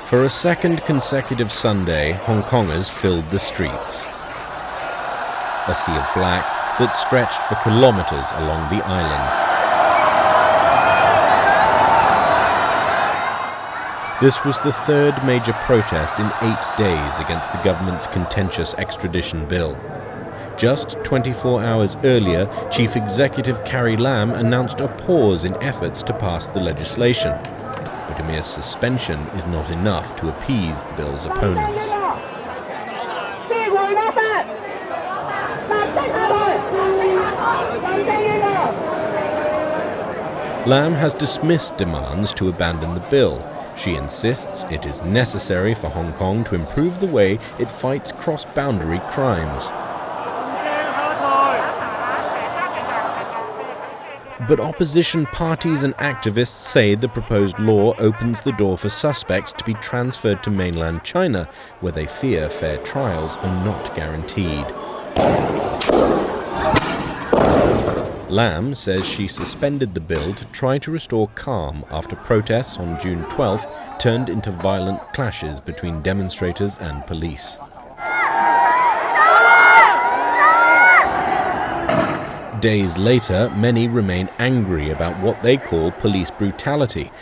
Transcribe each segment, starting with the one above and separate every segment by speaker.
Speaker 1: For a second consecutive Sunday, Hong Kongers filled the streets. A sea of black that stretched for kilometres along the island. This was the third major protest in 8 days against the government's contentious extradition bill. Just 24 hours earlier, Chief Executive Carrie Lam announced a pause in efforts to pass the legislation. But a mere suspension is not enough to appease the bill's opponents. Lam has dismissed demands to abandon the bill. She insists it is necessary for Hong Kong to improve the way it fights cross-boundary crimes. But opposition parties and activists say the proposed law opens the door for suspects to be transferred to mainland China, where they fear fair trials are not guaranteed. Lam says she suspended the bill to try to restore calm after protests on June 12th turned into violent clashes between demonstrators and police. Days later, many remain angry about what they call police brutality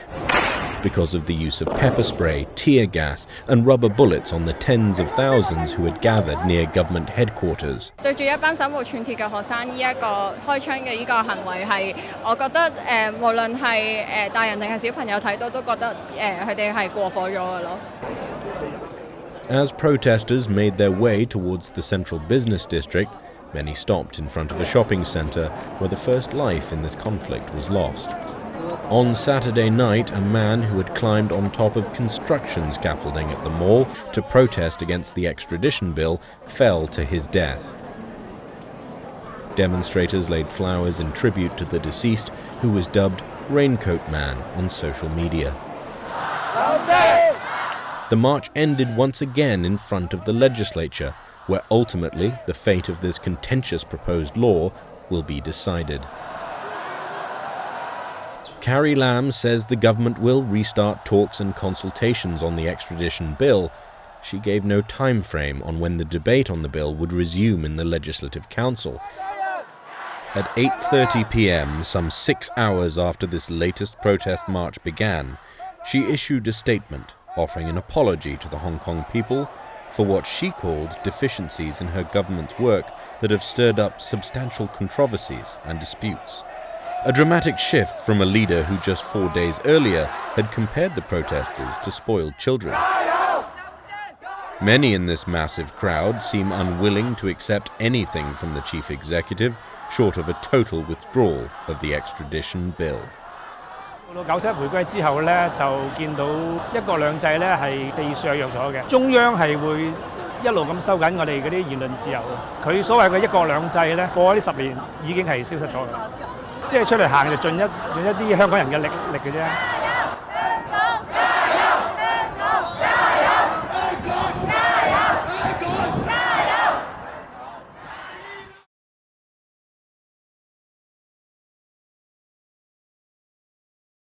Speaker 1: because of the use of pepper spray, tear gas and rubber bullets on the tens of thousands who had gathered near government headquarters.
Speaker 2: 對住一班手無寸鐵嘅學生，呢一個開槍嘅呢個行為係，我覺得無論係大人定係小朋友睇到都覺得佢哋係過火咗嘅咯。
Speaker 1: As protesters made their way towards the central business district, many stopped in front of a shopping centre where the first life in this conflict was lost. On Saturday night, a man who had climbed on top of construction scaffolding at the mall to protest against the extradition bill fell to his death. Demonstrators laid flowers in tribute to the deceased, who was dubbed Raincoat Man on social media. The march ended once again in front of the legislature, where ultimately the fate of this contentious proposed law will be decided. Carrie Lam says the government will restart talks and consultations on the extradition bill. She gave no time frame on when the debate on the bill would resume in the Legislative Council. At 8:30 p.m., some 6 hours after this latest protest march began, she issued a statement offering an apology to the Hong Kong people for what she called deficiencies in her government's work that have stirred up substantial controversies and disputes. A dramatic shift from a leader who just 4 days earlier had compared the protesters to spoiled children. Many in this massive crowd seem unwilling to accept anything from the chief executive, short of a total withdrawal of the extradition bill.
Speaker 3: 97回歸之後咧，就見到一國兩制咧係被削弱咗嘅。中央係會一路咁收緊我哋嗰啲言論自由。佢所謂嘅一國兩制咧，過咗呢10年已經係消失咗嘅。即係出嚟行就盡一啲香港人嘅力嘅啫。